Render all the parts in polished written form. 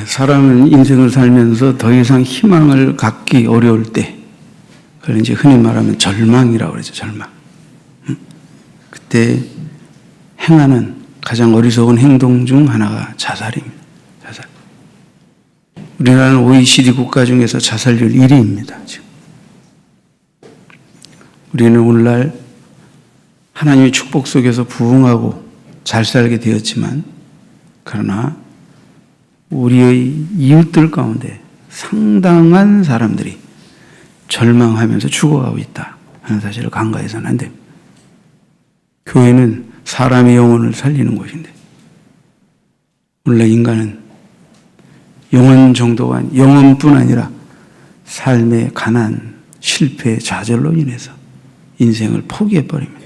사람은 인생을 살면서 더 이상 희망을 갖기 어려울 때, 그걸 이제 흔히 말하면 절망이라고 그러죠, 절망. 그때 행하는 가장 어리석은 행동 중 하나가 자살입니다. 자살. 우리나라는 OECD 국가 중에서 자살률 1위입니다, 지금. 우리는 오늘날 하나님의 축복 속에서 부흥하고 잘 살게 되었지만, 그러나 우리의 이웃들 가운데 상당한 사람들이 절망하면서 죽어가고 있다 하는 사실을 간과해서는 안 됩니다. 교회는 사람의 영혼을 살리는 곳인데, 원래 인간은 영혼 정도가 아닌 영혼뿐 아니라 삶의 가난, 실패, 좌절로 인해서 인생을 포기해버립니다.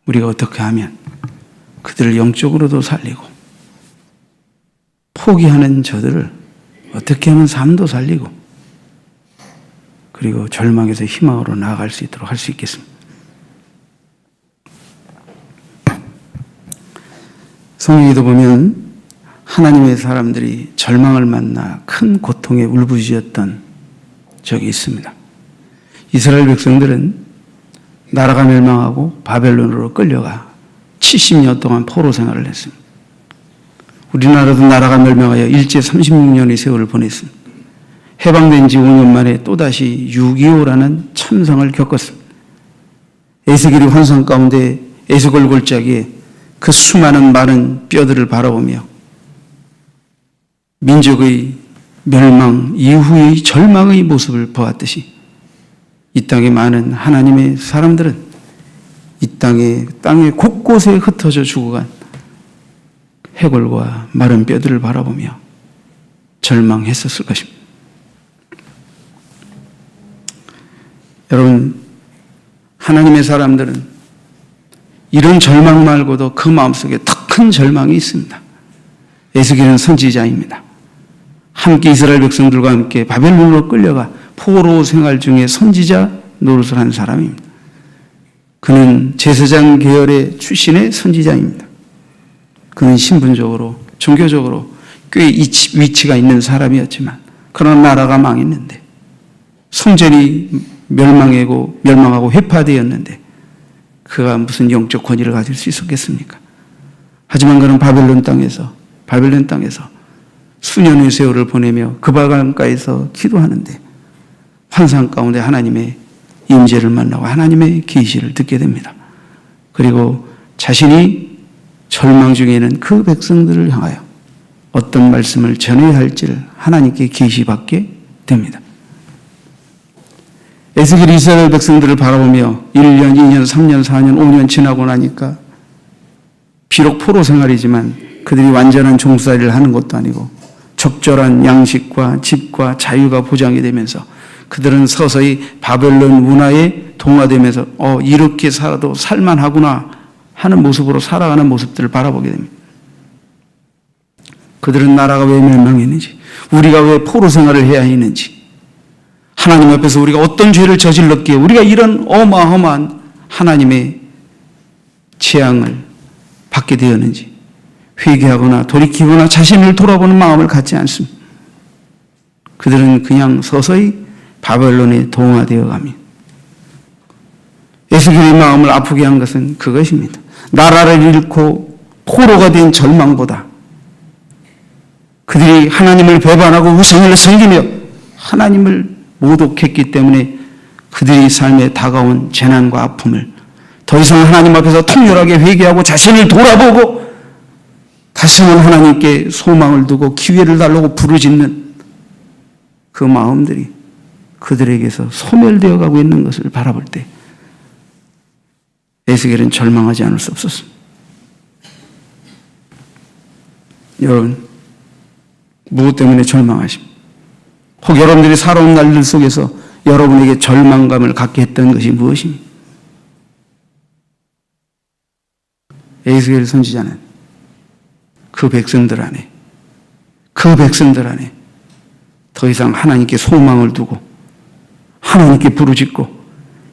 우리가 어떻게 하면 그들을 영적으로도 살리고, 포기하는 저들을 어떻게 하면 삶도 살리고, 그리고 절망에서 희망으로 나아갈 수 있도록 할 수 있겠습니다. 성경에도 보면 하나님의 사람들이 절망을 만나 큰 고통에 울부짖었던 적이 있습니다. 이스라엘 백성들은 나라가 멸망하고 바벨론으로 끌려가 70년 동안 포로 생활을 했습니다. 우리나라도 나라가 멸망하여 일제 36년의 세월을 보냈습니다. 해방된 지 5년 만에 또다시 6.25라는 참상을 겪었습니다. 에스겔이 환상 가운데 에스겔 골짜기에 그 수많은 마른 뼈들을 바라보며 민족의 멸망 이후의 절망의 모습을 보았듯이, 이 땅에 많은 하나님의 사람들은 이 땅의 곳곳에 흩어져 죽어간 해골과 마른 뼈들을 바라보며 절망했었을 것입니다. 여러분, 하나님의 사람들은 이런 절망 말고도 그 마음속에 더 큰 절망이 있습니다. 에스겔은 선지자입니다. 함께 이스라엘 백성들과 함께 바벨론으로 끌려가 포로 생활 중에 선지자 노릇을 한 사람입니다. 그는 제사장 계열의 출신의 선지자입니다. 그는 신분적으로, 종교적으로 꽤 위치가 있는 사람이었지만, 그러나 나라가 망했는데, 성전이 멸망하고 회파되었는데 그가 무슨 영적 권위를 가질 수 있었겠습니까? 하지만 그는 바벨론 땅에서 수년의 세월을 보내며 그 바닷가에서 기도하는데 환상 가운데 하나님의 임재를 만나고 하나님의 계시를 듣게 됩니다. 그리고 자신이 절망 중에 있는 그 백성들을 향하여 어떤 말씀을 전해야 할지를 하나님께 계시받게 됩니다. 에스겔이 이스라엘 백성들을 바라보며 1년, 2년, 3년, 4년, 5년 지나고 나니까 비록 포로 생활이지만 그들이 완전한 종살이를 하는 것도 아니고 적절한 양식과 집과 자유가 보장이 되면서 그들은 서서히 바벨론 문화에 동화되면서 이렇게 살아도 살만하구나 하는 모습으로 살아가는 모습들을 바라보게 됩니다. 그들은 나라가 왜 멸망했는지, 우리가 왜 포로 생활을 해야 했는지, 하나님 앞에서 우리가 어떤 죄를 저질렀기에 우리가 이런 어마어마한 하나님의 재앙을 받게 되었는지 회개하거나 돌이키거나 자신을 돌아보는 마음을 갖지 않습니다. 그들은 그냥 서서히 바벨론에 동화되어 갑니다. 에스겔의 마음을 아프게 한 것은 그것입니다. 나라를 잃고 포로가 된 절망보다 그들이 하나님을 배반하고 우상을 섬기며 하나님을 모독했기 때문에 그들의 삶에 다가온 재난과 아픔을 더 이상 하나님 앞에서 통렬하게 회개하고 자신을 돌아보고 다시 한번 하나님께 소망을 두고 기회를 달라고 부르짖는 그 마음들이 그들에게서 소멸되어 가고 있는 것을 바라볼 때 에스겔은 절망하지 않을 수 없었습니다. 여러분, 무엇 때문에 절망하십니까? 혹 여러분들이 살아온 날들 속에서 여러분에게 절망감을 갖게 했던 것이 무엇입니까? 에스겔 선지자는 그 백성들 안에 더 이상 하나님께 소망을 두고 하나님께 부르짖고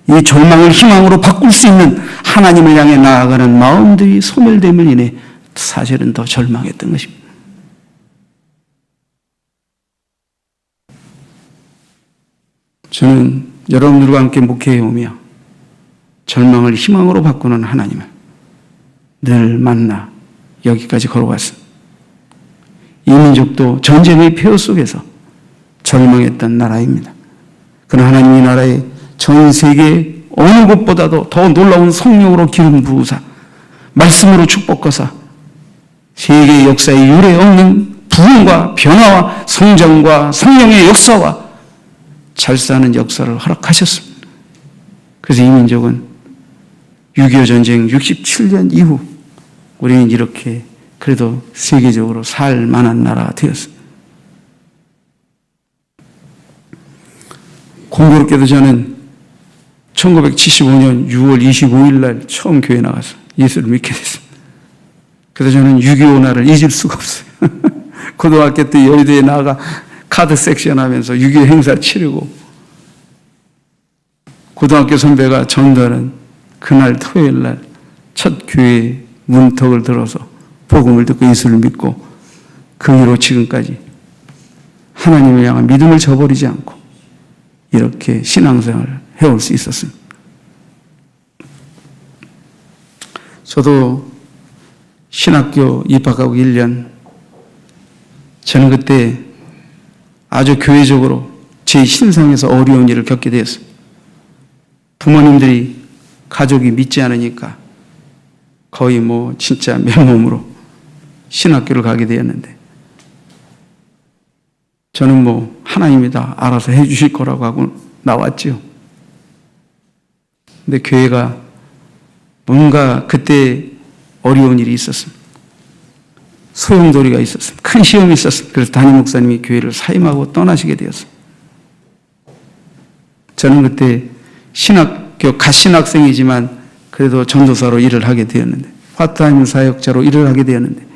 이 절망을 희망으로 바꿀 수 있는 하나님을 향해 나아가는 마음들이 소멸됨을 인해 사실은 더 절망했던 것입니다. 저는 여러분들과 함께 목회해오며 절망을 희망으로 바꾸는 하나님을 늘 만나 여기까지 걸어왔습니다. 이 민족도 전쟁의 폐허 속에서 절망했던 나라입니다. 그러나 하나님 이 나라에 전 세계 어느 곳보다도 더 놀라운 성령으로 기름 부으사 말씀으로 축복하사 세계 역사에 유례 없는 부흥과 변화와 성장과 성령의 역사와 잘 사는 역사를 허락하셨습니다. 그래서 이 민족은 6.25 전쟁 67년 이후 우리는 이렇게 그래도 세계적으로 살 만한 나라가 되었습니다. 공교롭게도 저는 1975년 6월 25일 날 처음 교회 나가서 예수를 믿게 됐습니다. 그래서 저는 6.25 날을 잊을 수가 없어요. 고등학교 때 여의도에 나가 카드 섹션 하면서 6.25 행사 치르고 고등학교 선배가 전도하는 그날 토요일 날 첫 교회 문턱을 들어서 복음을 듣고 예수를 믿고 그 이후로 지금까지 하나님을 향한 믿음을 저버리지 않고 이렇게 신앙생활을 해올 수 있었습니다. 저도 신학교 입학하고 1년, 저는 그때 아주 교회적으로 제 신상에서 어려운 일을 겪게 되었습니다. 부모님들이 가족이 믿지 않으니까 거의 진짜 맨몸으로 신학교를 가게 되었는데 저는 하나님이 다 알아서 해 주실 거라고 하고 나왔죠. 근데 교회가 뭔가 그때 어려운 일이 있었습니다. 소용돌이가 있었습니다. 큰 시험이 있었습니다. 그래서 담임 목사님이 교회를 사임하고 떠나시게 되었습니다. 저는 그때 신학교 갓신학생이지만 그래도 전도사로 일을 하게 되었는데 파트타임 사역자로 일을 하게 되었는데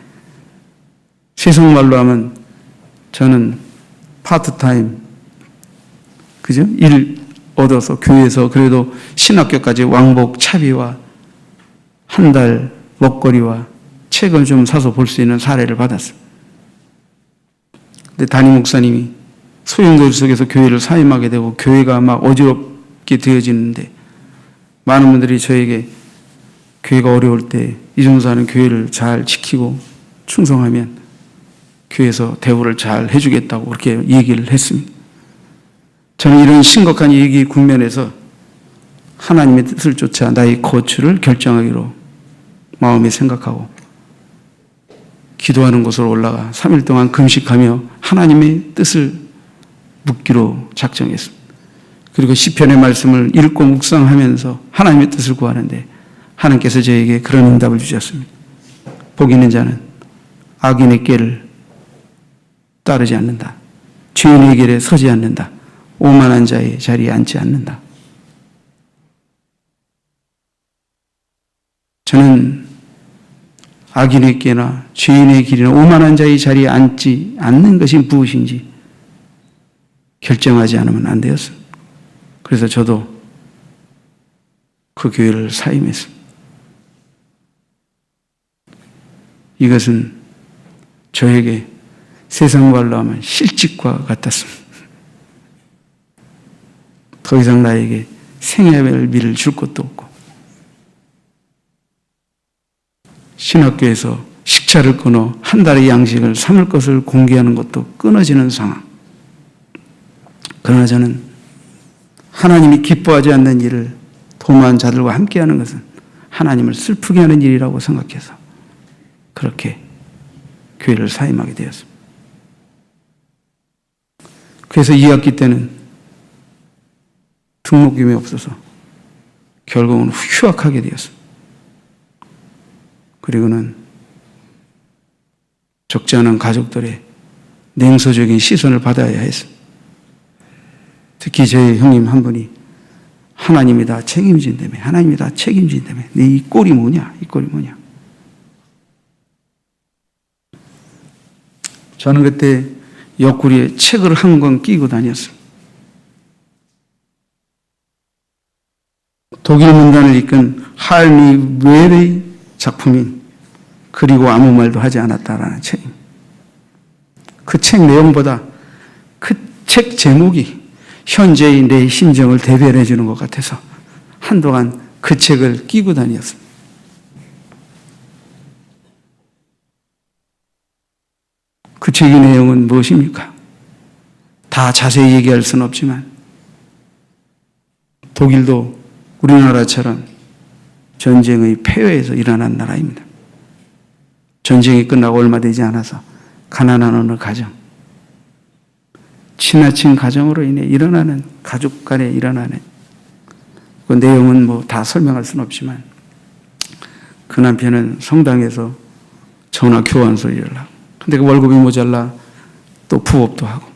세상 말로 하면 저는 파트타임 일 얻어서 교회에서 그래도 신학교까지 왕복 차비와 한 달 먹거리와 책을 좀 사서 볼 수 있는 사례를 받았습니다. 근데 담임 목사님이 소용돌이 속에서 교회를 사임하게 되고 교회가 막 어지럽게 되어지는데 많은 분들이 저에게 교회가 어려울 때 이종사는 교회를 잘 지키고 충성하면 교회에서 대우를 잘 해주겠다고 그렇게 얘기를 했습니다. 저는 이런 심각한 얘기 국면에서 하나님의 뜻을 쫓아 나의 거취를 결정하기로 마음에 생각하고 기도하는 곳으로 올라가 3일 동안 금식하며 하나님의 뜻을 묻기로 작정했습니다. 그리고 시편의 말씀을 읽고 묵상하면서 하나님의 뜻을 구하는데 하나님께서 저에게 그런 응답을 주셨습니다. 복 있는 자는 악인의 꾀를 따르지 않는다. 죄인의 길에 서지 않는다. 오만한 자의 자리에 앉지 않는다. 저는 악인의 꾀나 죄인의 길이나 오만한 자의 자리에 앉지 않는 것이 무엇인지 결정하지 않으면 안 되었습니다. 그래서 저도 그 교회를 사임했습니다. 이것은 저에게 세상 말로 하면 실직과 같았습니다. 더 이상 나에게 생애별비를 줄 것도 없고 신학교에서 식차를 끊어 한 달의 양식을 삼을 것을 공개하는 것도 끊어지는 상황. 그러나 저는 하나님이 기뻐하지 않는 일을 도모한 자들과 함께하는 것은 하나님을 슬프게 하는 일이라고 생각해서 그렇게 교회를 사임하게 되었습니다. 그래서 2학기 때는 등록금이 없어서 결국은 휴학하게 되었습니다. 그리고는 적지 않은 가족들의 냉소적인 시선을 받아야 했습니다. 특히 제 형님 한 분이 하나님이 다 책임진다며, 하나님이 다 책임진다며, 네 이 꼴이 뭐냐, 이 꼴이 뭐냐. 저는 그때 옆구리에 책을 한 권 끼고 다녔습니다. 독일 문단을 이끈 할미 웰의 작품인 그리고 아무 말도 하지 않았다라는 책입니다. 그 책 내용보다 그 책 제목이 현재의 내 심정을 대변해 주는 것 같아서 한동안 그 책을 끼고 다녔습니다. 그 책의 내용은 무엇입니까? 다 자세히 얘기할 수는 없지만 독일도 우리나라처럼 전쟁의 폐허에서 일어난 나라입니다. 전쟁이 끝나고 얼마 되지 않아서 가난한 어느 가정, 지나친 가정으로 인해 일어나는 가족 간에 일어나는 그 내용은 뭐 다 설명할 수는 없지만 그 남편은 성당에서 전화 교환소리를 하고 근데 그 월급이 모자라 또 부업도 하고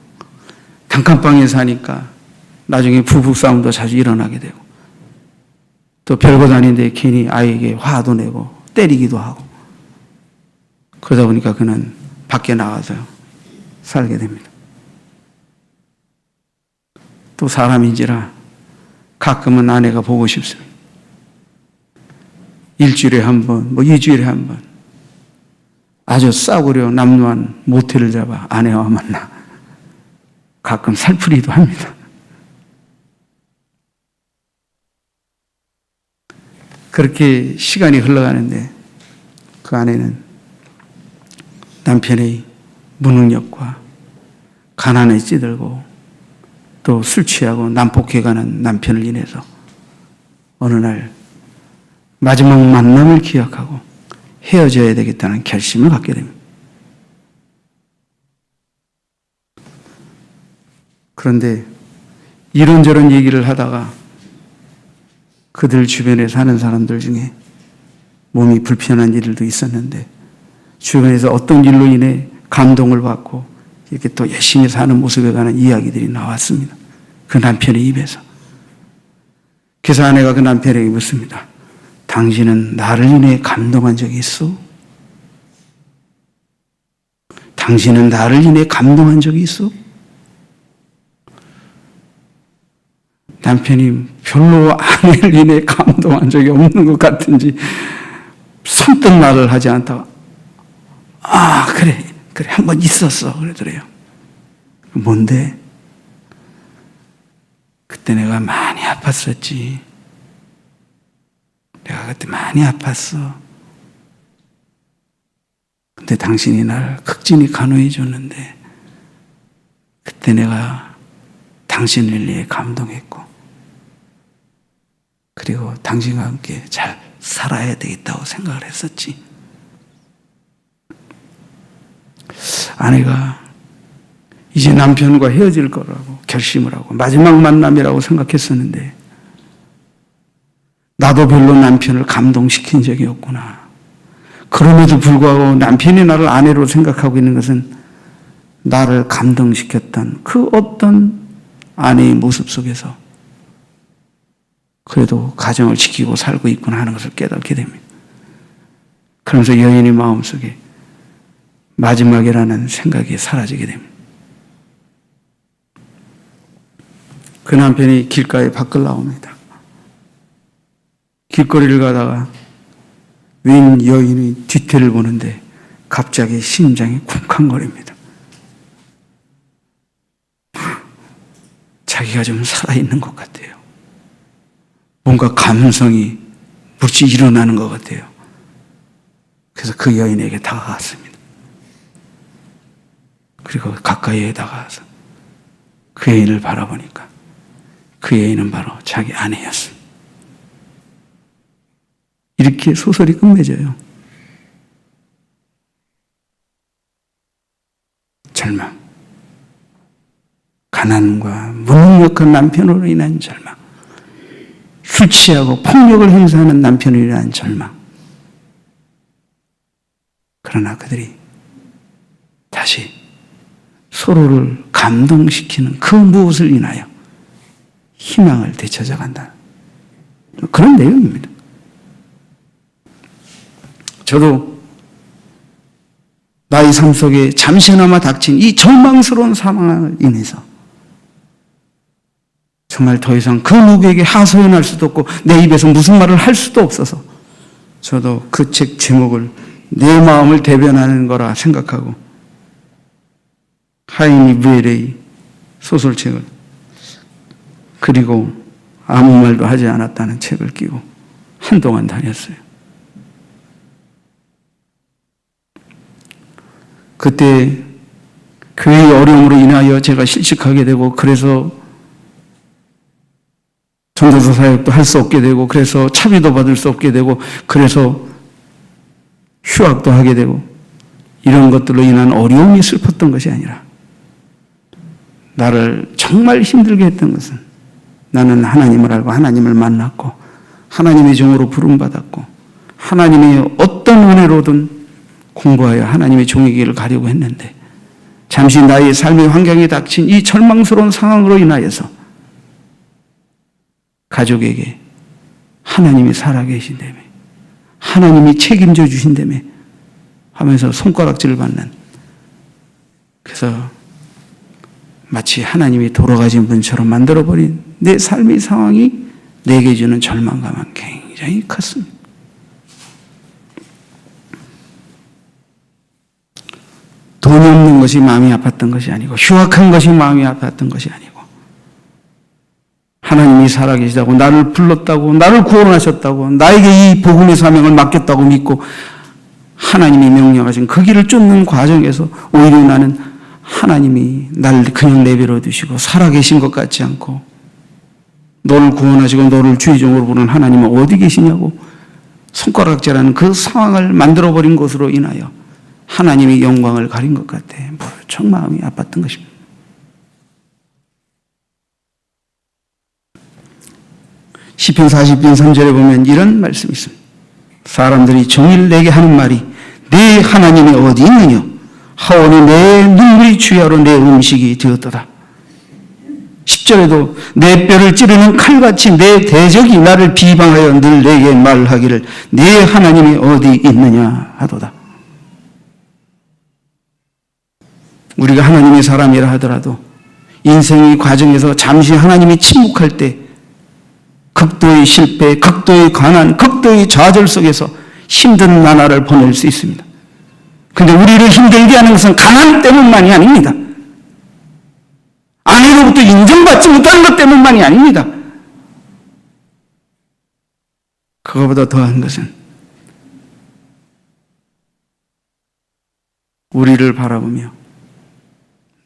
단칸방에 사니까 나중에 부부싸움도 자주 일어나게 되고 또 별것 아닌데 괜히 아이에게 화도 내고 때리기도 하고 그러다 보니까 그는 밖에 나가서 살게 됩니다. 또 사람인지라 가끔은 아내가 보고 싶습니다. 일주일에 한 번, 뭐 2주일에 한 번 아주 싸구려 남루한 모텔을 잡아 아내와 만나 가끔 살풀이도 합니다. 그렇게 시간이 흘러가는데 그 아내는 남편의 무능력과 가난에 찌들고 또 술 취하고 난폭해가는 남편을 인해서 어느 날 마지막 만남을 기약하고 헤어져야 되겠다는 결심을 갖게 됩니다. 그런데 이런저런 얘기를 하다가 그들 주변에 사는 사람들 중에 몸이 불편한 일들도 있었는데 주변에서 어떤 일로 인해 감동을 받고 이렇게 또 열심히 사는 모습에 관한 이야기들이 나왔습니다. 그 남편의 입에서. 그래서 아내가 그 남편에게 묻습니다. 당신은 나를 인해 감동한 적이 있어? 당신은 나를 인해 감동한 적이 있어? 남편이 별로 아내를 인해 감동한 적이 없는 것 같은지 선뜻 말을 하지 않다가 그래 한번 있었어 그러더래요. 뭔데? 그때 내가 많이 아팠었지. 내가 그때 많이 아팠어. 근데 당신이 날 극진히 간호해 줬는데 그때 내가 당신을 위해 감동했고 그리고 당신과 함께 잘 살아야 되겠다고 생각을 했었지. 아내가 이제 남편과 헤어질 거라고 결심을 하고 마지막 만남이라고 생각했었는데 나도 별로 남편을 감동시킨 적이 없구나. 그럼에도 불구하고 남편이 나를 아내로 생각하고 있는 것은 나를 감동시켰던 그 어떤 아내의 모습 속에서 그래도 가정을 지키고 살고 있구나 하는 것을 깨닫게 됩니다. 그러면서 여인의 마음속에 마지막이라는 생각이 사라지게 됩니다. 그 남편이 길가에 밖을 나옵니다. 길거리를 가다가 웬 여인의 뒤태를 보는데 갑자기 심장이 쿵쾅거립니다. 자기가 좀 살아있는 것 같아요. 뭔가 감성이 묻지 일어나는 것 같아요. 그래서 그 여인에게 다가갔습니다. 그리고 가까이에 다가가서 그 여인을 바라보니까 그 여인은 바로 자기 아내였습니다. 이렇게 소설이 끝맺어요. 절망, 가난과 무능력한 남편으로 인한 절망, 술 취하고 폭력을 행사하는 남편으로 인한 절망. 그러나 그들이 다시 서로를 감동시키는 그 무엇을 인하여 희망을 되찾아간다. 그런 내용입니다. 저도 나의 삶 속에 잠시나마 닥친 이 절망스러운 상황을 인해서 정말 더 이상 그 누구에게 하소연할 수도 없고 내 입에서 무슨 말을 할 수도 없어서 저도 그 책 제목을 내 마음을 대변하는 거라 생각하고 하이니 부엘의 소설책을 그리고 아무 말도 하지 않았다는 책을 끼고 한동안 다녔어요. 그때 교회의 어려움으로 인하여 제가 실직하게 되고, 그래서 전도서 사역도 할 수 없게 되고, 그래서 차비도 받을 수 없게 되고, 그래서 휴학도 하게 되고, 이런 것들로 인한 어려움이 슬펐던 것이 아니라 나를 정말 힘들게 했던 것은 나는 하나님을 알고 하나님을 만났고 하나님의 종으로 부름받았고 하나님의 어떤 은혜로든 공부하여 하나님의 종의 길을 가려고 했는데, 잠시 나의 삶의 환경에 닥친 이 절망스러운 상황으로 인하여서 가족에게 하나님이 살아계신다며, 하나님이 책임져 주신다며 하면서 손가락질을 받는, 그래서 마치 하나님이 돌아가신 분처럼 만들어버린 내 삶의 상황이 내게 주는 절망감은 굉장히 컸습니다. 돈이 없는 것이 마음이 아팠던 것이 아니고, 휴학한 것이 마음이 아팠던 것이 아니고, 하나님이 살아계시다고, 나를 불렀다고, 나를 구원하셨다고, 나에게 이 복음의 사명을 맡겼다고 믿고 하나님이 명령하신 그 길을 쫓는 과정에서 오히려 나는 하나님이 나를 그냥 내버려 두시고 살아계신 것 같지 않고, 너를 구원하시고 너를 주의 종으로 부르는 하나님은 어디 계시냐고 손가락질하는 그 상황을 만들어버린 것으로 인하여 하나님의 영광을 가린 것 같아 무척 마음이 아팠던 것입니다. 시편 40편 3절에 보면 이런 말씀이 있습니다. 사람들이 종일 내게 하는 말이 네 하나님이 어디 있느냐 하오니 내 눈물이 주야로 내 음식이 되었도다. 10절에도 내 뼈를 찌르는 칼같이 내 대적이 나를 비방하여 늘 내게 말하기를 네 하나님이 어디 있느냐 하도다. 우리가 하나님의 사람이라 하더라도 인생의 과정에서 잠시 하나님이 침묵할 때 극도의 실패, 극도의 가난, 극도의 좌절 속에서 힘든 나날을 보낼 수 있습니다. 그런데 우리를 힘들게 하는 것은 가난 때문만이 아닙니다. 아내로부터 인정받지 못하는 것 때문만이 아닙니다. 그거보다 더한 것은 우리를 바라보며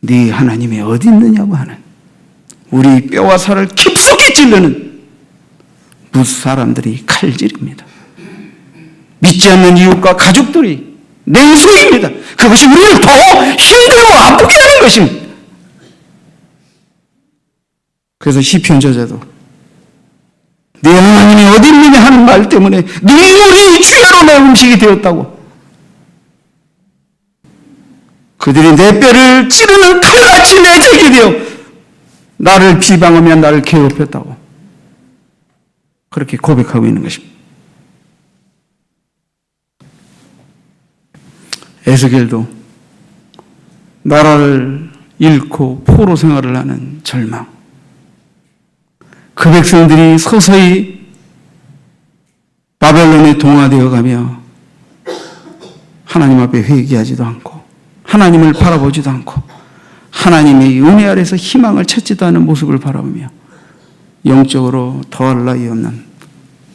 네 하나님이 어디 있느냐고 하는, 우리 뼈와 살을 깊숙이 찔르는 무수 사람들이 칼질입니다. 믿지 않는 이웃과 가족들이 냉소입니다. 그것이 우리를 더 힘들고 아프게 하는 것입니다. 그래서 시편 저자도 네 하나님이 어디 있느냐 하는 말 때문에 눈물이 주야로 내 음식이 되었다고, 그들이 내 뼈를 찌르는 칼같이 내 적이 되어 나를 비방하며 나를 괴롭혔다고 그렇게 고백하고 있는 것입니다. 에스겔도 나라를 잃고 포로 생활을 하는 절망, 그 백성들이 서서히 바벨론에 동화되어 가며 하나님 앞에 회개하지도 않고 하나님을 바라보지도 않고 하나님의 은혜 아래서 희망을 찾지도 않은 모습을 바라보며 영적으로 더할 나위 없는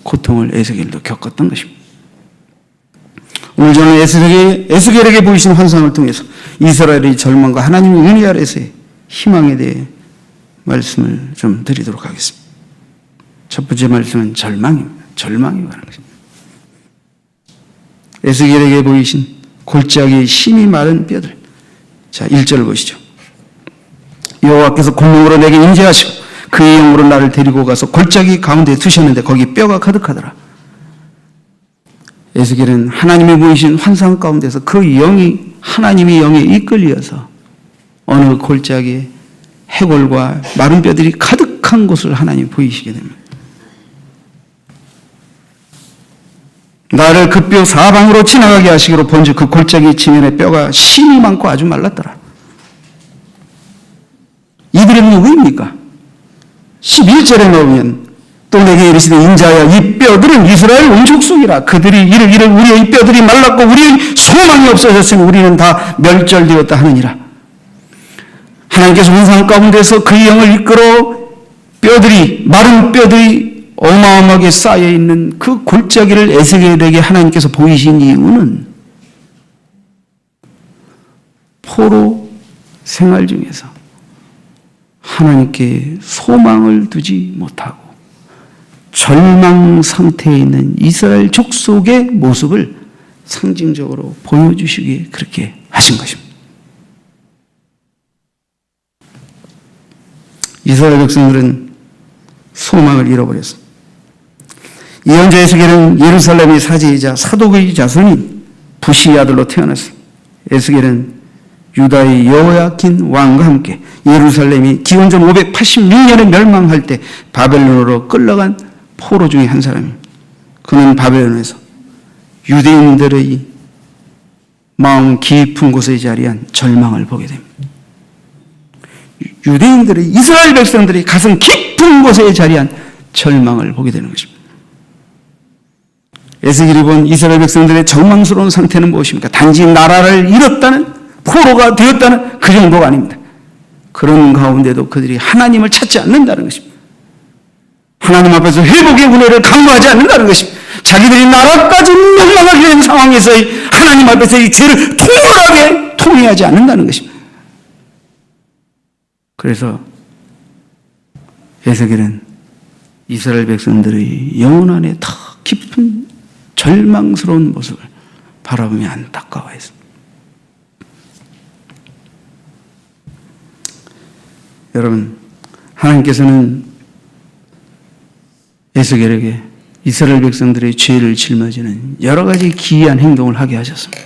고통을 에스겔도 겪었던 것입니다. 오늘 저는 에스겔에게 보이신 환상을 통해서 이스라엘의 절망과 하나님의 은혜 아래서의 희망에 대해 말씀을 좀 드리도록 하겠습니다. 첫 번째 말씀은 절망입니다. 절망에 관한 것입니다. 에스겔에게 보이신 골짜기의 심이 마른 뼈들. 자, 1절을 보시죠. 여호와께서 공명으로 내게 임재하시고 그의 영으로 나를 데리고 가서 골짜기 가운데 두셨는데 거기 뼈가 가득하더라. 에스겔은 하나님이 보이신 환상 가운데서 그 영이 하나님의 영에 이끌려서 어느 골짜기에 해골과 마른 뼈들이 가득한 곳을 하나님이 보이시게 됩니다. 나를 그 뼈 사방으로 지나가게 하시기로 본즉 그 골짜기 지면에 뼈가 심이 많고 아주 말랐더라. 이들은 누구입니까? 11절에 나오면 또 내게 이르시되 인자야 이 뼈들은 이스라엘 온 족속이라. 그들이 이르기를 우리의 이 뼈들이 말랐고 우리의 소망이 없어졌으니 우리는 다 멸절되었다 하느니라. 하나님께서 환상 가운데서 그의 영을 이끌어 마른 뼈들이 어마어마하게 쌓여 있는 그 골짜기를 에스겔에게 하나님께서 보이신 이유는 포로 생활 중에서 하나님께 소망을 두지 못하고 절망 상태에 있는 이스라엘 족속의 모습을 상징적으로 보여주시기에 그렇게 하신 것입니다. 이스라엘 백성들은 소망을 잃어버렸습니다. 예언자 에스겔은 예루살렘의 사제이자 사독의 자손인 부시의 아들로 태어났습니다. 에스겔은 유다의 여호야킨 왕과 함께 예루살렘이 기원전 586년에 멸망할 때 바벨론으로 끌려간 포로 중에 한 사람입니다. 그는 바벨론에서 유대인들의 마음 깊은 곳에 자리한 절망을 보게 됩니다. 유대인들의, 이스라엘 백성들이 가슴 깊은 곳에 자리한 절망을 보게 되는 것입니다. 에스겔이 본 이스라엘 백성들의 절망스러운 상태는 무엇입니까? 단지 나라를 잃었다는, 포로가 되었다는 그 정도가 아닙니다. 그런 가운데도 그들이 하나님을 찾지 않는다는 것입니다. 하나님 앞에서 회복의 은혜를 강구하지 않는다는 것입니다. 자기들이 나라까지 멸망하게 된 상황에서의 하나님 앞에서 이 죄를 통렬하게 통회하지 않는다는 것입니다. 그래서 에스겔은 이스라엘 백성들의 영혼 안에 더 깊은 절망스러운 모습을 바라보며 안타까워했습니다. 여러분, 하나님께서는 에스겔에게 이스라엘 백성들의 죄를 짊어지는 여러 가지 기이한 행동을 하게 하셨습니다.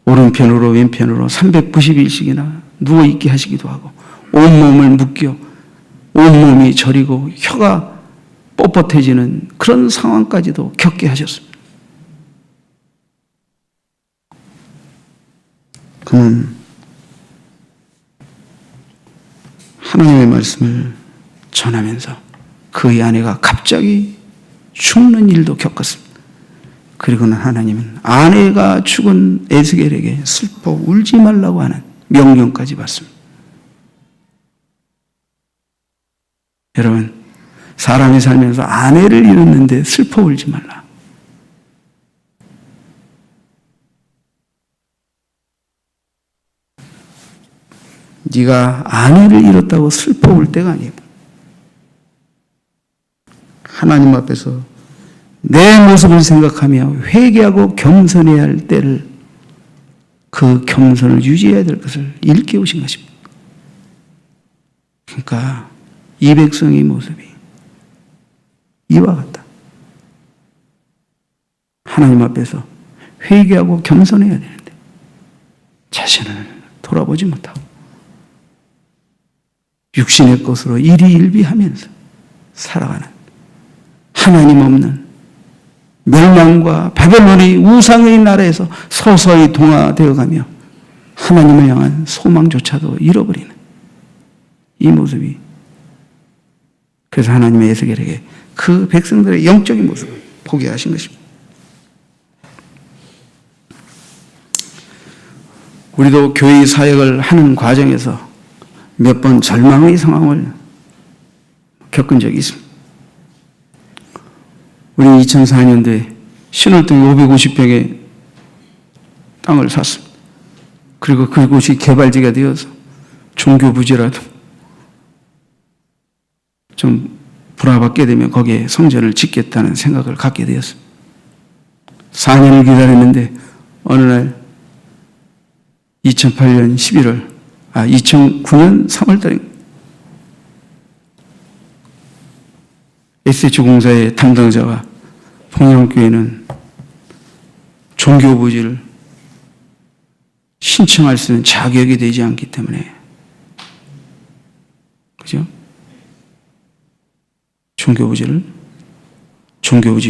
오른편으로 왼편으로 390일씩이나 누워있게 하시기도 하고 온몸을 묶여 온몸이 저리고 혀가 뻣뻣해지는 그런 상황까지도 겪게 하셨습니다. 그는 하나님의 말씀을 전하면서 그의 아내가 갑자기 죽는 일도 겪었습니다. 그리고는 하나님은 아내가 죽은 에스겔에게 슬퍼 울지 말라고 하는 명령까지 받습니다. 여러분, 사람이 살면서 아내를 잃었는데 슬퍼 울지 말라. 네가 아내를 잃었다고 슬퍼 울 때가 아니고 하나님 앞에서 내 모습을 생각하며 회개하고 겸손해야 할 때를, 그 겸손을 유지해야 될 것을 일깨우신 것입니다. 그러니까 이 백성의 모습이 이와 같다. 하나님 앞에서 회개하고 겸손해야 되는데 자신을 돌아보지 못하고 육신의 것으로 일희일비하면서 살아가는 하나님 없는 멸망과 바벨론의 우상의 나라에서 서서히 동화되어가며 하나님을 향한 소망조차도 잃어버리는 이 모습이, 그래서 하나님의 에스겔에게 그 백성들의 영적인 모습을 보게 하신 것입니다. 우리도 교회 사역을 하는 과정에서 몇 번 절망의 상황을 겪은 적이 있습니다. 우리 2004년도에 신월동 550평의 땅을 샀습니다. 그리고 그곳이 개발지가 되어서 종교부지라도 좀 불화받게 되면 거기에 성전을 짓겠다는 생각을 갖게 되었습니다. 4년을 기다렸는데 어느 날 2009년 3월달에 SH공사의 담당자가 봉양교회는 종교부지를 신청할 수 있는 자격이 되지 않기 때문에, 그죠? 종교부지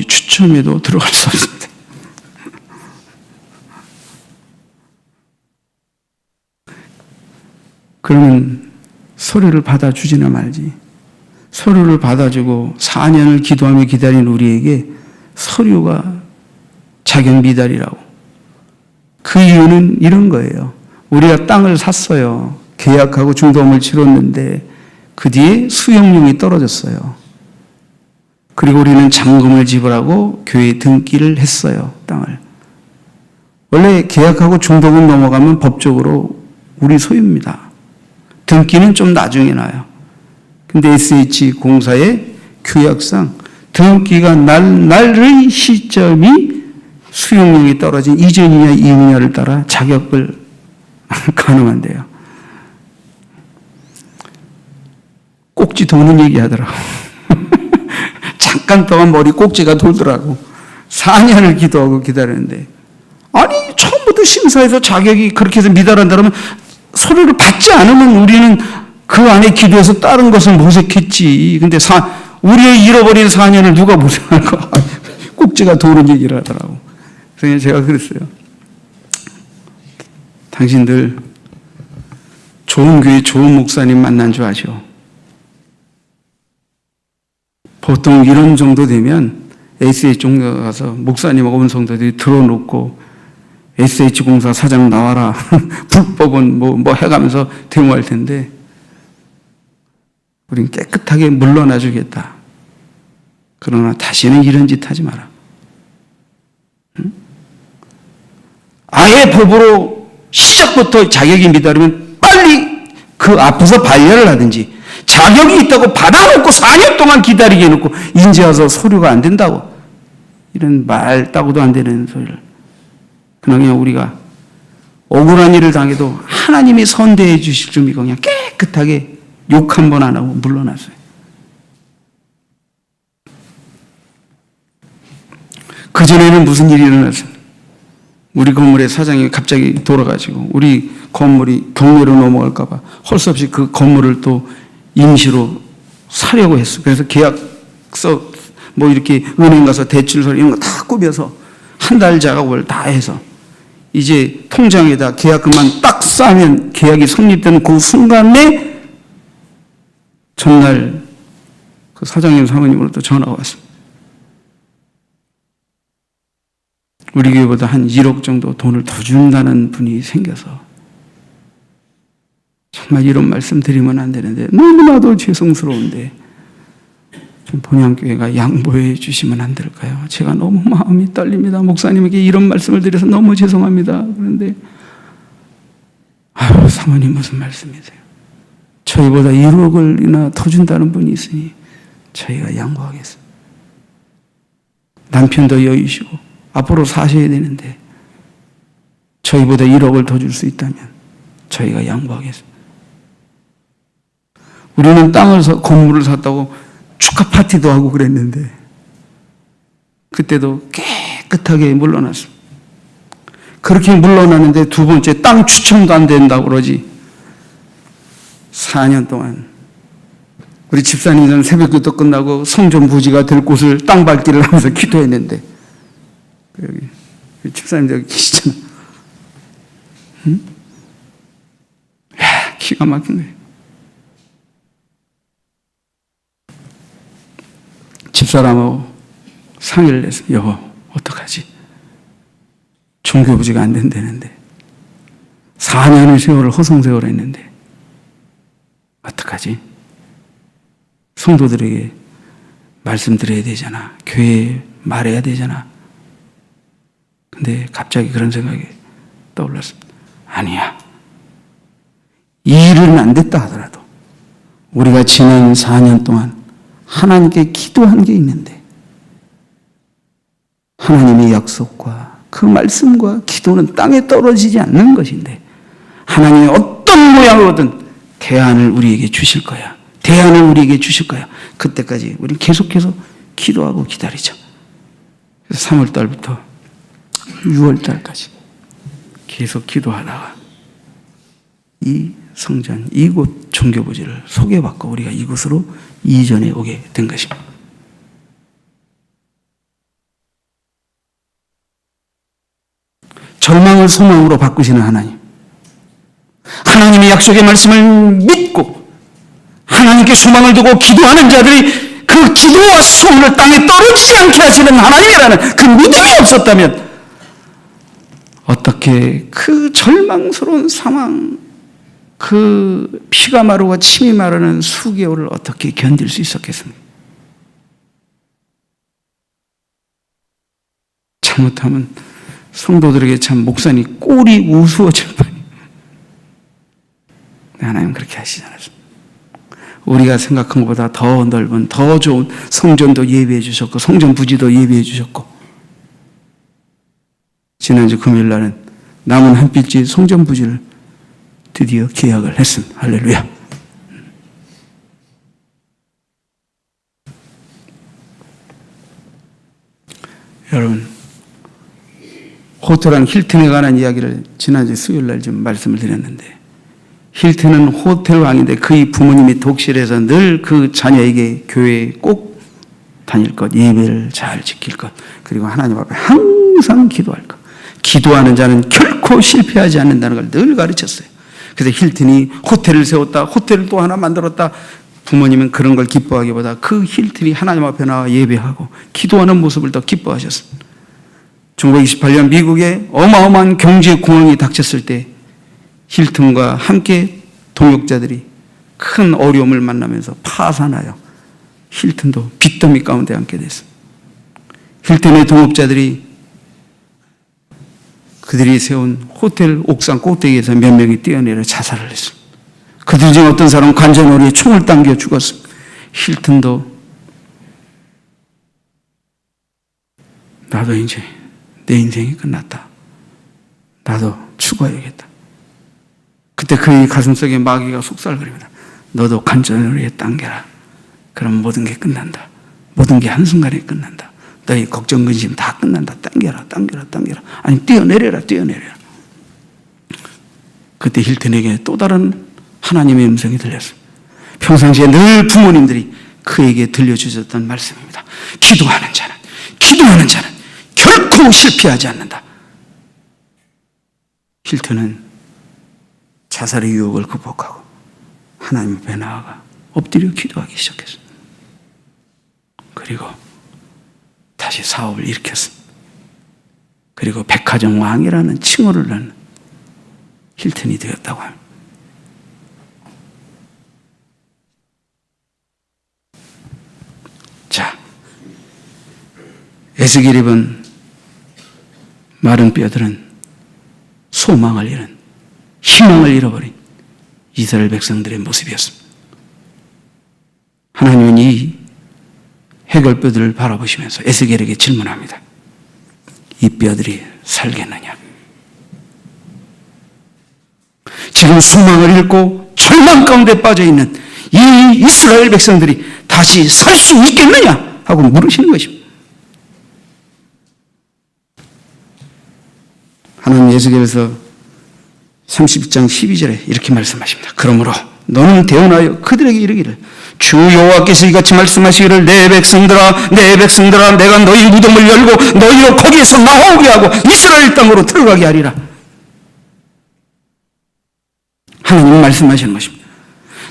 추첨에도 들어갈 수 없습니다. 그러면 서류를 받아주지나 말지. 서류를 받아주고 4년을 기도하며 기다린 우리에게 서류가 자격 미달이라고. 그 이유는 이런 거예요. 우리가 땅을 샀어요. 계약하고 중도금을 치렀는데 그 뒤에 수용료이 떨어졌어요. 그리고 우리는 잔금을 지불하고 교회 등기를 했어요, 땅을. 원래 계약하고 중도금 넘어가면 법적으로 우리 소유입니다. 등기는 좀 나중에 나요. 근데 SH공사의 규약상 등기가 날 날의 시점이 수용료이 떨어진 이전이냐 이후냐를 따라 자격을 가능한데요. 꼭지 도는 얘기 하더라고. 잠깐 동안 머리 꼭지가 돌더라고. 4년을 기도하고 기다렸는데, 아니 처음부터 심사해서 자격이 그렇게 해서 미달한다면 소리를 받지 않으면 우리는 그 안에 기도해서 다른 것을 모색했지. 근데 우리의 잃어버린 4년을 누가 모색할까? 꼭지가 도는 얘기를 하더라고. 그래서 제가 그랬어요. 당신들 좋은 교회 좋은 목사님 만난 줄 아죠? 보통 이런 정도 되면 SH공사 가서 목사님하고 온 성도들이 들어놓고 SH공사 사장 나와라. 불법은 뭐 해가면서 대모할 텐데 우린 깨끗하게 물러나 주겠다. 그러나 다시는 이런 짓 하지 마라. 응? 아예 법으로 시작부터 자격이 미달하면 빨리 그 앞에서 반려를 하든지 자격이 있다고 받아놓고 4년 동안 기다리게 해놓고 인제 와서 서류가 안 된다고 이런 말 따고도 안 되는 소리를 그냥 우리가 억울한 일을 당해도 하나님이 선대해 주실 줄 믿고 그냥 깨끗하게 욕 한 번 안 하고 물러났어요. 그전에는 무슨 일이 일어났어요? 우리 건물의 사장이 갑자기 돌아가시고 우리 건물이 경매로 넘어갈까 봐 할 수 없이 그 건물을 또 임시로 사려고 했어. 그래서 계약서 뭐 이렇게 은행 가서 대출서 이런 거 다 꾸며서 한 달 작업을 다 해서 이제 통장에다 계약금만 딱 싸면 계약이 성립되는 그 순간에 전날 그 사장님 사모님으로부터 전화가 왔습니다. 우리 교회보다 한 1억 정도 돈을 더 준다는 분이 생겨서 정말 이런 말씀 드리면 안 되는데 너무나도 죄송스러운데 좀 본향교회가 양보해 주시면 안 될까요? 제가 너무 마음이 떨립니다. 목사님에게 이런 말씀을 드려서 너무 죄송합니다. 그런데 아유 사모님 무슨 말씀이세요? 저희보다 1억을이나 더 준다는 분이 있으니 저희가 양보하겠습니다. 남편도 여유시고 앞으로 사셔야 되는데 저희보다 1억을 더 줄 수 있다면 저희가 양보하겠습니다. 우리는 건물을 샀다고 축하 파티도 하고 그랬는데 그때도 깨끗하게 물러났습니다. 그렇게 물러나는데 두 번째 땅 추첨도 안 된다고 그러지. 4년 동안 우리 집사님은 새벽기도 끝나고 성전 부지가 될 곳을 땅 밟기를 하면서 기도했는데 여기 집사님 여기 계시잖아. 응? 야, 기가 막힌 거예요. 집사람하고 상의를 해서 여보 어떡하지? 종교부지가 안 된다는데 4년의 세월을 허송세월 했는데 어떡하지? 성도들에게 말씀드려야 되잖아. 교회에 말해야 되잖아. 근데 갑자기 그런 생각이 떠올랐습니다. 아니야. 이 일은 안 됐다 하더라도 우리가 지난 4년 동안 하나님께 기도한 게 있는데 하나님의 약속과 그 말씀과 기도는 땅에 떨어지지 않는 것인데 하나님이 어떤 모양으로든 대안을 우리에게 주실 거야. 대안을 우리에게 주실 거야. 그때까지 우리 계속해서 기도하고 기다리자. 그래서 3월 달부터 6월 달까지 계속 기도하다가 이 성전, 이곳 종교부지를 소개받고 우리가 이곳으로 이전해 오게 된 것입니다. 절망을 소망으로 바꾸시는 하나님. 하나님의 약속의 말씀을 믿고 하나님께 소망을 두고 기도하는 자들이 그 기도와 소원을 땅에 떨어지지 않게 하시는 하나님이라는 그 믿음이 없었다면 어떻게 그 절망스러운 상황 그 피가 마르고 침이 마르는 수개월을 어떻게 견딜 수 있었겠습니까? 잘못하면 성도들에게 참 목사님 꼴이 우스워질 뻔. 하나님 그렇게 하시지 않았습니다. 우리가 생각한 것보다 더 넓은, 더 좋은 성전도 예비해 주셨고, 성전 부지도 예비해 주셨고, 지난주 금요일 날은 남은 한 필지 성전 부지를 드디어 계약을 했습니다. 할렐루야. 여러분, 호텔한 힐튼에 관한 이야기를 지난주 수요일 날 좀 말씀을 드렸는데, 힐튼은 호텔 왕인데 그의 부모님이 독실해서 늘 그 자녀에게 교회에 꼭 다닐 것, 예배를 잘 지킬 것, 그리고 하나님 앞에 항상 기도할 것. 기도하는 자는 결코 실패하지 않는다는 걸 늘 가르쳤어요. 그래서 힐튼이 호텔을 세웠다, 호텔을 또 하나 만들었다. 부모님은 그런 걸 기뻐하기보다 그 힐튼이 하나님 앞에 나와 예배하고 기도하는 모습을 더 기뻐하셨습니다. 1928년 미국에 어마어마한 경제 공황이 닥쳤을 때 힐튼과 함께 동역자들이 큰 어려움을 만나면서 파산하여 힐튼도 빚더미 가운데 앉게 됐습니다. 힐튼의 동업자들이 그들이 세운 호텔 옥상 꼭대기에서 몇 명이 뛰어내려 자살을 했습니다. 그들 중 어떤 사람은 관자놀이에 총을 당겨 죽었습니다. 힐튼도 나도 이제 내 인생이 끝났다. 나도 죽어야겠다. 그때 그의 가슴속에 마귀가 속삭입니다. 너도 관자놀이에 당겨라. 그럼 모든 게 끝난다. 모든 게 한순간에 끝난다. 너희 걱정 근심 다 끝난다. 당겨라. 아니 뛰어내려라. 그때 힐튼에게 또 다른 하나님의 음성이 들렸어요. 평상시에 늘 부모님들이 그에게 들려주셨던 말씀입니다. 기도하는 자는 결코 실패하지 않는다. 힐튼은 자살의 유혹을 극복하고 하나님 앞에 나아가 엎드려 기도하기 시작했습니다. 그리고 다시 사업을 일으켰습니다. 그리고 백화점 왕이라는 칭호를 낳는 힐튼이 되었다고 합니다. 자, 에스겔 입은 마른 뼈들은 소망을 잃은, 희망을 잃어버린 이스라엘 백성들의 모습이었습니다. 하나님은 이 해결뼈들을 바라보시면서 에스겔에게 질문합니다. 이 뼈들이 살겠느냐? 지금 소망을 잃고 절망 가운데 빠져있는 이 이스라엘 백성들이 다시 살 수 있겠느냐? 하고 물으시는 것입니다. 하나님 에스겔에서 32장 12절에 이렇게 말씀하십니다. 그러므로 너는 대언하여 그들에게 이르기를 주 여호와께서 이같이 말씀하시기를 내 백성들아 내가 너희 무덤을 열고 너희로 거기에서 나오게 하고 이스라엘 땅으로 들어가게 하리라. 하나님 말씀하시는 것입니다.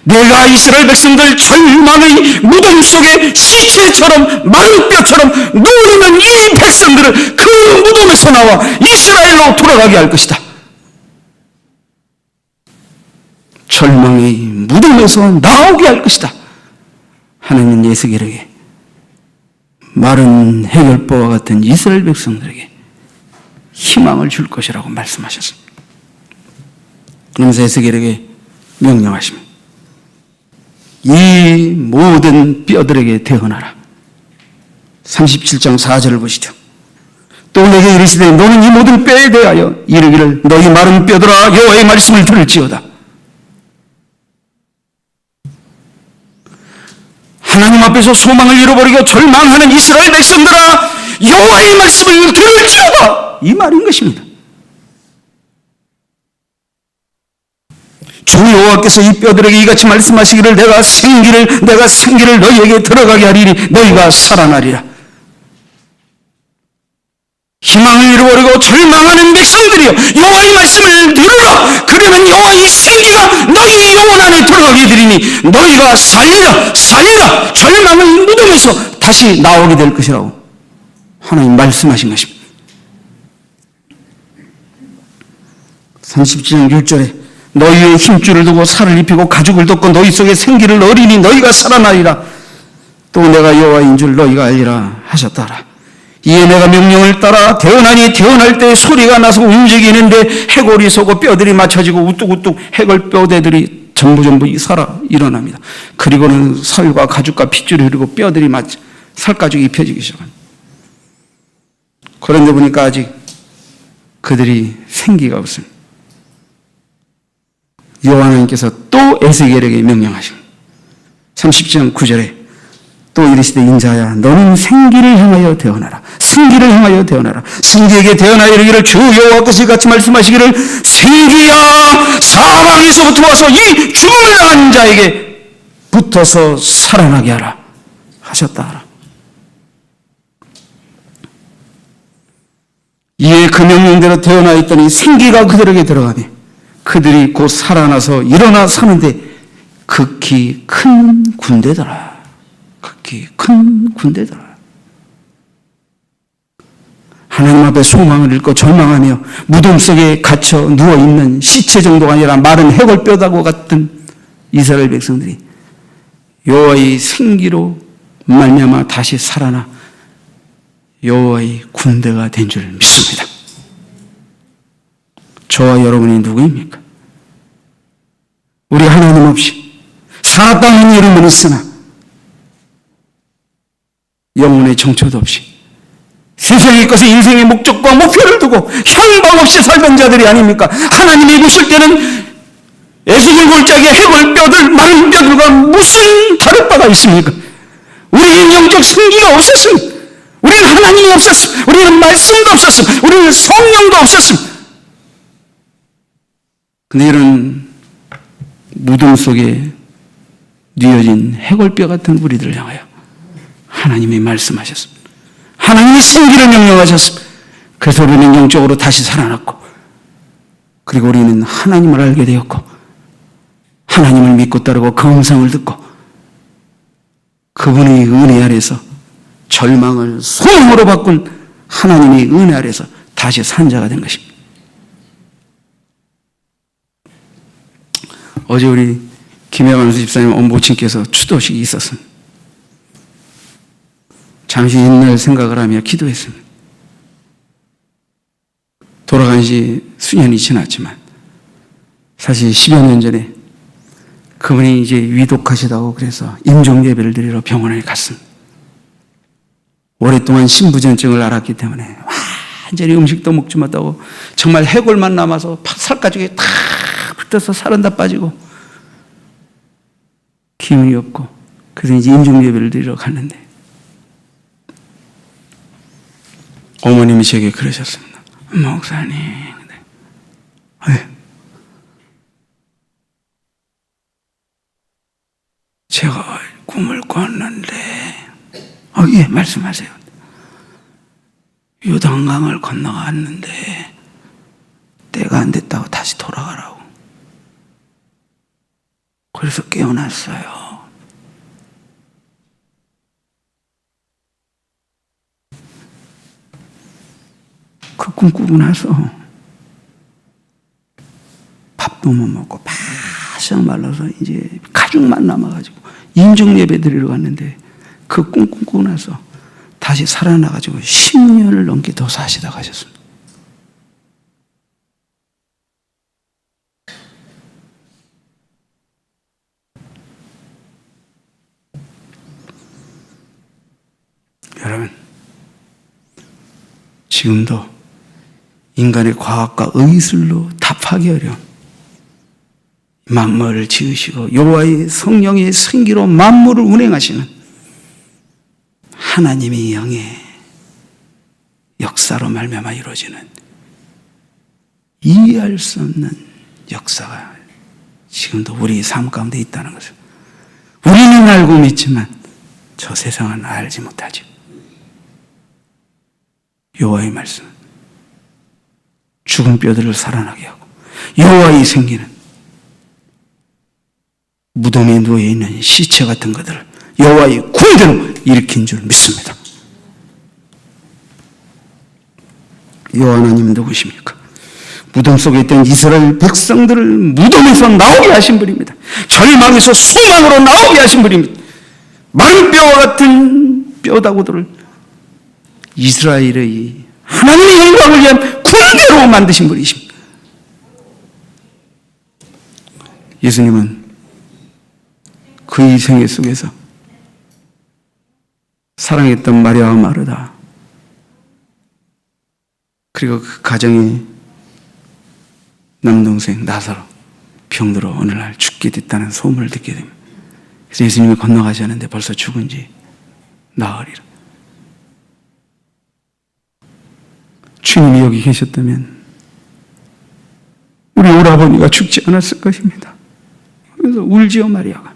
내가 이스라엘 백성들 절망의 무덤 속에 시체처럼 마른 뼈처럼 누우는 이 백성들을 그 무덤에서 나와 이스라엘로 돌아가게 할 것이다. 절망의 무덤에서 나오게 할 것이다. 하나님은 에스겔에게 마른 해결뼈와 같은 이스라엘 백성들에게 희망을 줄 것이라고 말씀하셨습니다. 그러면서 에스겔에게 명령하십니다. 이 모든 뼈들에게 대언하라. 37장 4절을 보시죠. 또 내게 이르시되 너는 이 모든 뼈에 대하여 이르기를 너희 마른 뼈들아 여호와의 말씀을 들을지어다. 하나님 앞에서 소망을 잃어버리고 절망하는 이스라엘 백성들아 여호와의 말씀을 들을지어다. 이 말인 것입니다. 주 여호와께서 이 뼈들에게 이같이 말씀하시기를 내가 생기를 너희에게 들어가게 하리니 너희가 살아나리라. 희망을 잃어버리고 절망하는 백성들이여 여호와의 말씀을 들으라. 그러면 여호와의 생기가 너희 영혼 안에 들어가게 되리니 너희가 살리라 절망의 무덤에서 다시 나오게 될 것이라고 하나님 말씀하신 것입니다. 37장 6절에 너희의 힘줄을 두고 살을 입히고 가죽을 덮고 너희 속에 생기를 넣으리니 너희가 살아나리라. 또 내가 여호와인 줄 너희가 알리라 하셨더라. 이에 내가 명령을 따라 태어나니 태어날 때 소리가 나서 움직이는데 해골이 쏘고 뼈들이 맞춰지고 우뚝우뚝 해골 뼈대들이 전부 살아 일어납니다. 그리고는 살과 가죽과 핏줄이 흐르고 뼈들이 맞 살가죽이 입혀지기 시작합니다. 그런데 보니까 아직 그들이 생기가 없습니다. 여호와 하나님께서 또 에스겔에게 명령하십니다. 30장 9절에 또 이르시되 인자야 너는 생기를 향하여 태어나라. 생기를 향하여 태어나라. 생기에게 태어나여 이르기를 주 여호와께서 같이 말씀하시기를 생기야 사망에서부터 와서 이 죽음을 당한 자에게 붙어서 살아나게 하라 하셨다. 이에 그 명령대로 태어나 있더니 생기가 그들에게 들어가며 그들이 곧 살아나서 일어나 사는데 극히 큰 군대더라. 극히 큰 군대더라. 하나님 앞에 소망을 잃고 절망하며 무덤 속에 갇혀 누워있는 시체 정도가 아니라 마른 해골뼈다고 같은 이스라엘 백성들이 여호와의 생기로 말미암아 다시 살아나 여호와의 군대가 된 줄 믿습니다. 저와 여러분이 누구입니까? 우리 하나님 없이 살았다는 이름은 있으나 영혼의 정처도 없이 세상의 것에 인생의 목적과 목표를 두고 향방 없이 살던 자들이 아닙니까? 하나님이 보실 때는 에스겔 골짜기의 해골 뼈들, 마른 뼈들과 무슨 다를 바가 있습니까? 우리의 영적 생기가 없었습니다. 우리는 하나님이 없었음. 우리는 말씀도 없었음. 우리는 성령도 없었음. 근데 이런 무덤 속에 뉘어진 해골뼈 같은 우리들을 향하여 하나님이 말씀하셨습니다. 하나님이 생기를 명령하셨습니다. 그래서 우리는 영적으로 다시 살아났고, 그리고 우리는 하나님을 알게 되었고, 하나님을 믿고 따르고 그 음성을 듣고 그분의 은혜 아래서 절망을 소망으로 바꾼 하나님의 은혜 아래서 다시 산 자가 된 것입니다. 어제 우리 김혜만 집사님 모친께서 추도식이 있었습니다. 잠시 옛날 생각을 하며 기도했습니다. 돌아간 지 수년이 지났지만 사실 10여 년 전에 그분이 이제 위독하시다고 그래서 임종 예배를 드리러 병원에 갔습니다. 오랫동안 신부전증을 앓았기 때문에 완전히 음식도 먹지 못하고 정말 해골만 남아서 살가죽에 탁 붙어서 살은 다 빠지고 기운이 없고 그래서 이제 임종 예배를 드리러 갔는데 어머님이 제게 그러셨습니다. 목사님, 제가 꿈을 꿨는데 예, 말씀하세요. 요단강을 건너갔는데 때가 안 됐다고 다시 돌아가라고. 그래서 깨어났어요. 그 꿈 꾸고 나서 밥도 못 먹고 바싹 말라서 이제 가죽만 남아가지고 임종 예배 드리러 갔는데 그 꿈 꾸고 나서 다시 살아나가지고 10년을 넘게 더 사시다 가셨습니다. 여러분, 지금도 인간의 과학과 의술로 답하기 어려운 만물을 지으시고 여호와의 성령의 생기로 만물을 운행하시는 하나님의 영의 역사로 말미암아 이루어지는 이해할 수 없는 역사가 지금도 우리 삶 가운데 있다는 것을 우리는 알고 믿지만 저 세상은 알지 못하죠. 여호와의 말씀, 죽은 뼈들을 살아나게 하고 여호와의 생기는 무덤에 누워있는 시체 같은 것들을 여호와의 군대로 일으킨 줄 믿습니다. 여호와 하나님은 누구십니까? 무덤 속에 있던 이스라엘 백성들을 무덤에서 나오게 하신 분입니다. 절망에서 소망으로 나오게 하신 분입니다. 마른 뼈와 같은 뼈다구들을 이스라엘의 하나님의 영광을 위한 군대로 만드신 분이십니다. 예수님은 그의 생애 속에서 사랑했던 마리아와 마르다, 그리고 그 가정의 남동생 나사로 병들어 어느 날 죽게 됐다는 소문을 듣게 됩니다. 그래서 예수님이 건너가지 않는데 벌써 죽은 지 나흘이라. 주님이 여기 계셨다면 우리 오라버니가 죽지 않았을 것입니다. 그래서 울지요, 마리아가.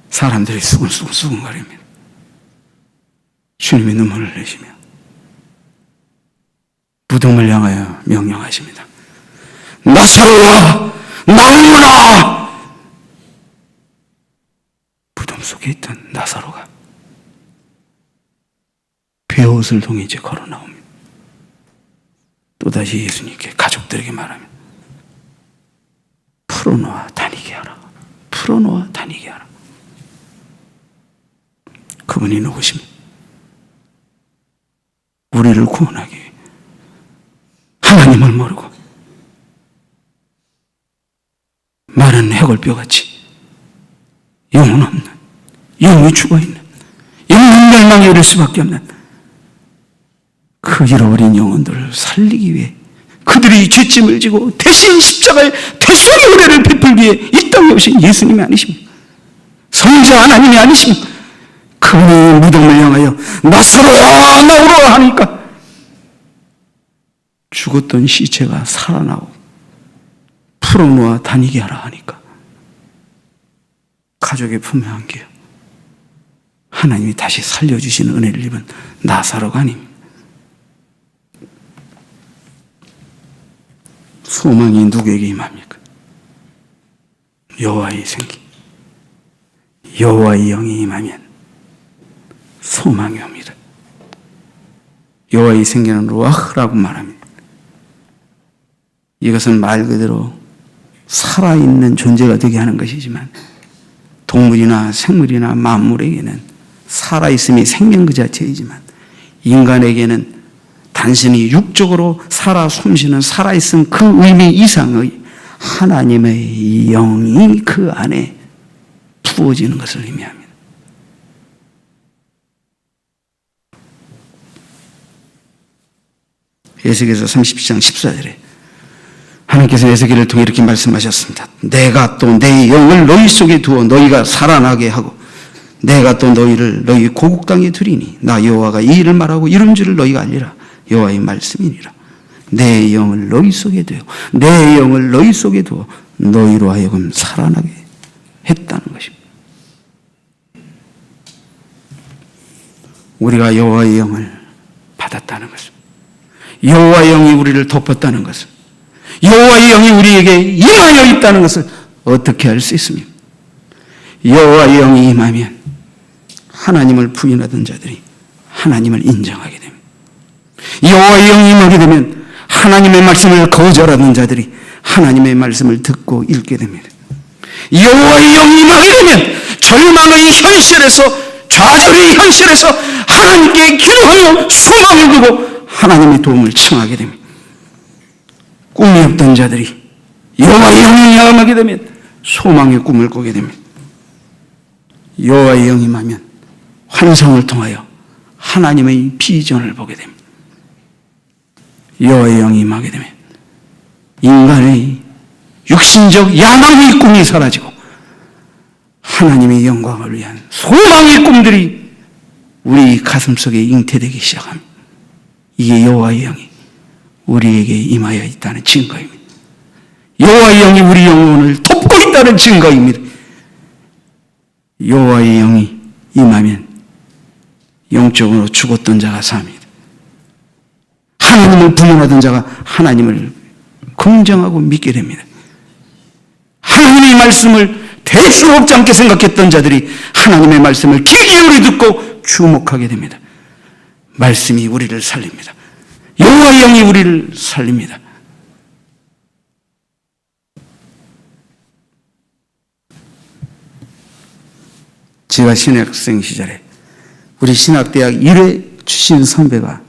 사람들이 수근수근거립니다. 주님이 눈물을 내시며 무덤을 향하여 명령하십니다. 나사로야, 나오너라! 무덤 속에 있던 나사로가 베옷을 동이제 걸어 나옵니다. 또다시 예수님께 가족들에게 말하면 풀어놓아 다니게 하라. 풀어놓아 다니게 하라. 그분이 누구십니까? 우리를 구원하기 위해 하나님을 모르고 마른 해골뼈같이 영혼 없는, 영이 죽어있는, 영혼 멸망에 이를 수밖에 없는 그 잃어버린 영혼들을 살리기 위해 그들이 죄짐을 지고 대신 십자가에 대속의 은혜를 베풀기 위해 이 땅에 오신 예수님이 아니십니까? 성자 하나님이 아니십니까? 그분이 무덤을 향하여 나사로야 나오라 하니까 죽었던 시체가 살아나고 풀어놓아 다니게 하라 하니까 가족의 품에 안겨 하나님이 다시 살려주시는 은혜를 입은 나사로가 아닙니다. 소망이 누구에게 임합니까? 여호와의 생기, 여호와의 영이 임하면 소망이 옵니다. 여호와의 생기는 루아흐라고 말합니다. 이것은 말 그대로 살아있는 존재가 되게 하는 것이지만 동물이나 생물이나 만물에게는 살아있음이 생명 그 자체이지만 인간에게는 단순히 육적으로 살아 숨쉬는 살아있음 그 의미 이상의 하나님의 영이 그 안에 부어지는 것을 의미합니다. 에스겔서 37장 14절에 하나님께서 에스겔을 통해 이렇게 말씀하셨습니다. 내가 또 내 영을 너희 속에 두어 너희가 살아나게 하고 내가 또 너희를 너희 고국 땅에 두리니 나 여호와가 이 일을 말하고 이런 줄을 너희가 알리라. 여호와의 말씀이니라. 내 영을 너희 속에 두어 내 영을 너희 속에 두어 너희로 하여금 살아나게 했다는 것입니다. 우리가 여호와의 영을 받았다는 것은 여호와의 영이 우리를 덮었다는 것은 여호와의 영이 우리에게 임하여 있다는 것을 어떻게 알 수 있습니까? 여호와의 영이 임하면 하나님을 부인하던 자들이 하나님을 인정하게 됩니다. 여호와의 영이 임하게 되면 하나님의 말씀을 거절하는 자들이 하나님의 말씀을 듣고 읽게 됩니다. 여호와의 영이 임하게 되면 절망의 현실에서 좌절의 현실에서 하나님께 기도하며 소망을 두고 하나님의 도움을 청하게 됩니다. 꿈이 없던 자들이 여호와의 영이 임하게 되면 소망의 꿈을 꾸게 됩니다. 여호와의 영이 임하면 환상을 통하여 하나님의 비전을 보게 됩니다. 여호와의 영이 임하게 되면 인간의 육신적 야망의 꿈이 사라지고 하나님의 영광을 위한 소망의 꿈들이 우리 가슴속에 잉태되기 시작합니다. 이게 여호와의 영이 우리에게 임하여 있다는 증거입니다. 여호와의 영이 우리 영혼을 덮고 있다는 증거입니다. 여호와의 영이 임하면 영적으로 죽었던 자가 삽니다. 하나님을 부인하던 자가 하나님을 긍정하고 믿게 됩니다. 하나님의 말씀을 대수롭지 않게 생각했던 자들이 하나님의 말씀을 귀 기울여 듣고 주목하게 됩니다. 말씀이 우리를 살립니다. 여호와의 영이 우리를 살립니다. 제가 신학생 시절에 우리 신학대학 1회 출신 선배가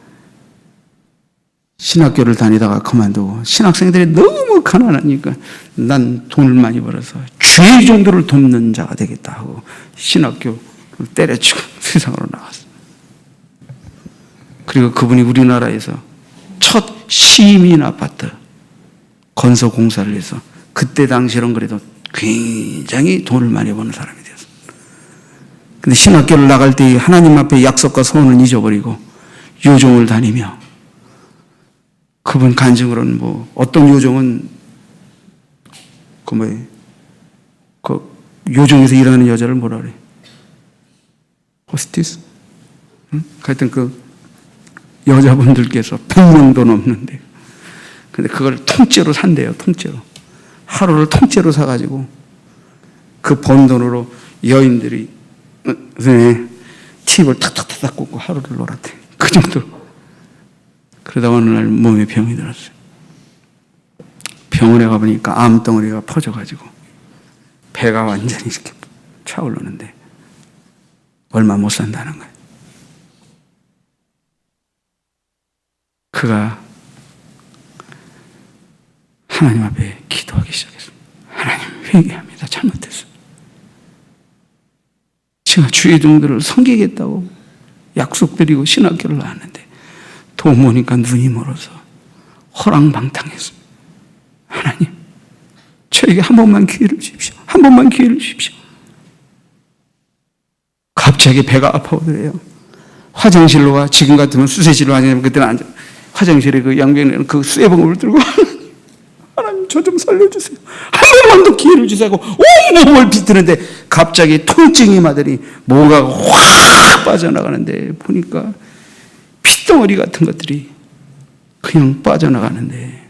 신학교를 다니다가 그만두고 신학생들이 너무 가난하니까 난 돈을 많이 벌어서 주의 정도를 돕는 자가 되겠다 하고 신학교를 때려치고 세상으로 나갔어요. 그리고 그분이 우리나라에서 첫 시민 아파트 건설 공사를 해서 그때 당시로는 그래도 굉장히 돈을 많이 버는 사람이 되었어요. 근데 신학교를 나갈 때 하나님 앞에 약속과 소원을 잊어버리고 요종을 다니며 그분 간증으로는 뭐 어떤 요종은 그 요종에서 일하는 여자를 뭐라 그래? 호스티스? 응? 하여튼 그 여자분들께서 100명도 넘는데 근데 그걸 통째로 산대요. 통째로. 하루를 통째로 사가지고 그 번 돈으로 여인들이 팁을 탁탁탁 꽂고 하루를 놀았대. 그 정도로. 그러다 어느 날 몸에 병이 들었어요. 병원에 가보니까 암덩어리가 퍼져가지고 배가 완전히 이렇게 차오르는데 얼마 못 산다는 거예요. 그가 하나님 앞에 기도하기 시작했어요. 하나님 회개합니다. 잘못했어요. 제가 주의 종들을 섬기겠다고 약속드리고 신학교를 나왔는데 돈 모니까 눈이 멀어서 허랑방탕했습니다. 하나님, 저에게 한 번만 기회를 주십시오. 한 번만 기회를 주십시오. 갑자기 배가 아파오더래요. 화장실로 와. 지금 같으면 수세실로 하냐면 그때는 앉아. 화장실에 그 양병이는 그 쇠봉을 들고 하나님 저 좀 살려주세요. 한 번만 더 기회를 주세요 하고 온 몸을 비트는데 갑자기 통증이 마더니 뭐가 확 빠져나가는데 보니까 핏덩어리 같은 것들이 그냥 빠져나가는데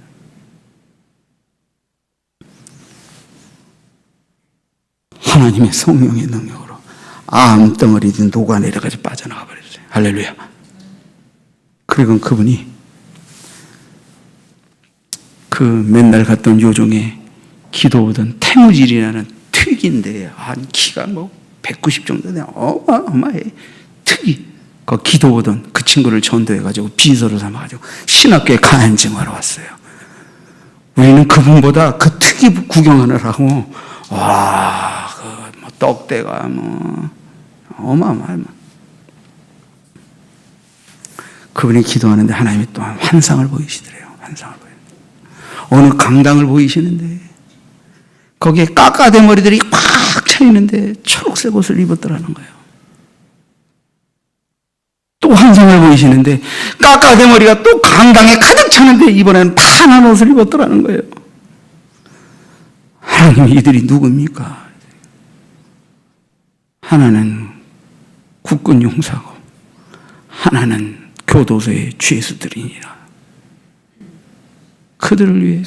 하나님의 성령의 능력으로 암덩어리들이 녹아내려가지고 빠져나가 버렸어요. 할렐루야. 그리고 그분이 그 맨날 갔던 요종에 기도 오던 태무질이라는 특인데 한 키가 뭐 190 정도 돼. 어마어마해. 특이. 그 기도 오던 그 친구를 전도해가지고 비서를 삼아가지고 신학교에 간증하러 왔어요. 우리는 그분보다 그 특이 구경하느라고 와, 그 뭐 떡대가 뭐 어마어마해. 그분이 기도하는데 하나님이 또한 환상을 보이시더래요. 환상을 보여요. 어느 강당을 보이시는데 거기에 까까대머리들이 꽉 차 있는데 초록색 옷을 입었더라는 거예요. 또 환상을 보이시는데 까까대머리가 또 강당에 가득 차는데 이번에는 파란 옷을 입었더라는 거예요. 하나님, 이들이 누굽니까? 하나는 국군 용사고 하나는 교도소의 죄수들이니라. 그들을 위해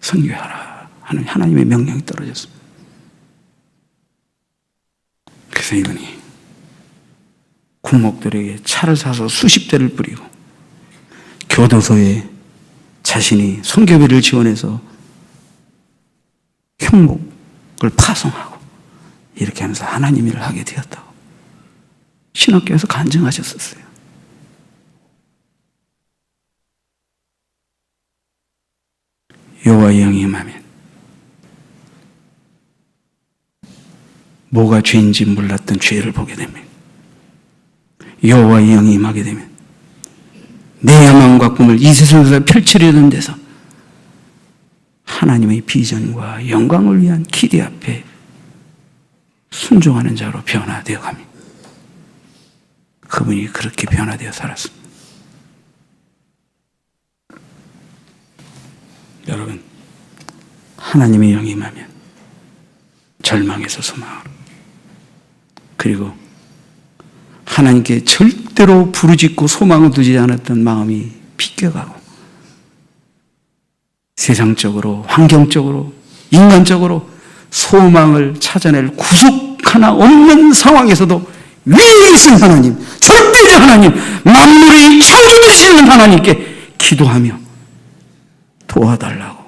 선교하라 하는 하나님의 명령이 떨어졌습니다. 그래서 이분이 군목들에게 차를 사서 수십 대를 뿌리고 교도소에 자신이 선교비를 지원해서 형목을 파송하고 이렇게 하면서 하나님 일을 하게 되었다고 신학교에서 간증하셨었어요. 여호와의 영이 임하면 뭐가 죄인지 몰랐던 죄를 보게 됩니다. 여호와의 영이 임하게 되면 내 야망과 꿈을 이 세상에서 펼치려는 데서 하나님의 비전과 영광을 위한 기대 앞에 순종하는 자로 변화되어 갑니다. 그분이 그렇게 변화되어 살았습니다. 여러분, 하나님의 영이 임하면 절망에서 소망으로, 그리고 하나님께 절대로 부르짖고 소망을 두지 않았던 마음이 비껴가고 세상적으로, 환경적으로, 인간적으로 소망을 찾아낼 구속 하나 없는 상황에서도 위에 계신 하나님, 절대적 하나님, 만물의 창조주신 살아계시는 하나님께 기도하며 도와달라고,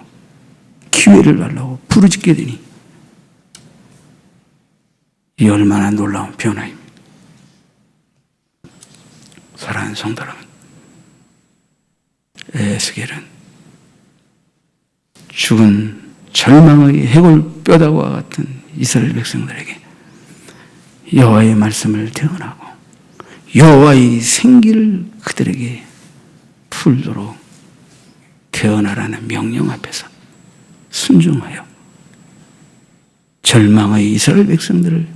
기회를 달라고 부르짖게 되니 이 얼마나 놀라운 변화입니다. 사랑하는 성도 여러분, 에스겔은 죽은 절망의 해골 뼈다구와 같은 이스라엘 백성들에게 여호와의 말씀을 대언하고 여호와의 생기를 그들에게 풀도록 대언하라는 명령 앞에서 순종하여 절망의 이스라엘 백성들을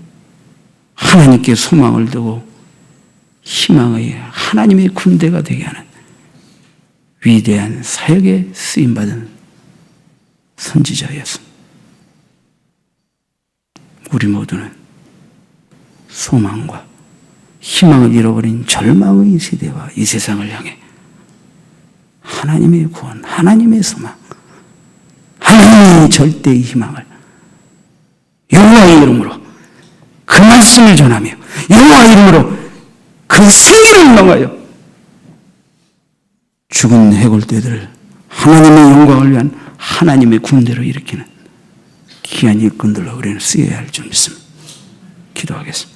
하나님께 소망을 두고 희망의 하나님의 군대가 되게 하는 위대한 사역에 쓰임받은 선지자였습니다. 우리 모두는 소망과 희망을 잃어버린 절망의 세대와 이 세상을 향해 하나님의 구원, 하나님의 소망, 하나님의 절대의 희망을 여호와의 이름으로 그 말씀을 전하며 여호와의 이름으로 그 생기를 망하여 죽은 해골떼들을 하나님의 영광을 위한 하나님의 군대로 일으키는 귀한 일꾼들로 우리는 쓰여야 할 줄 믿습니다. 기도하겠습니다.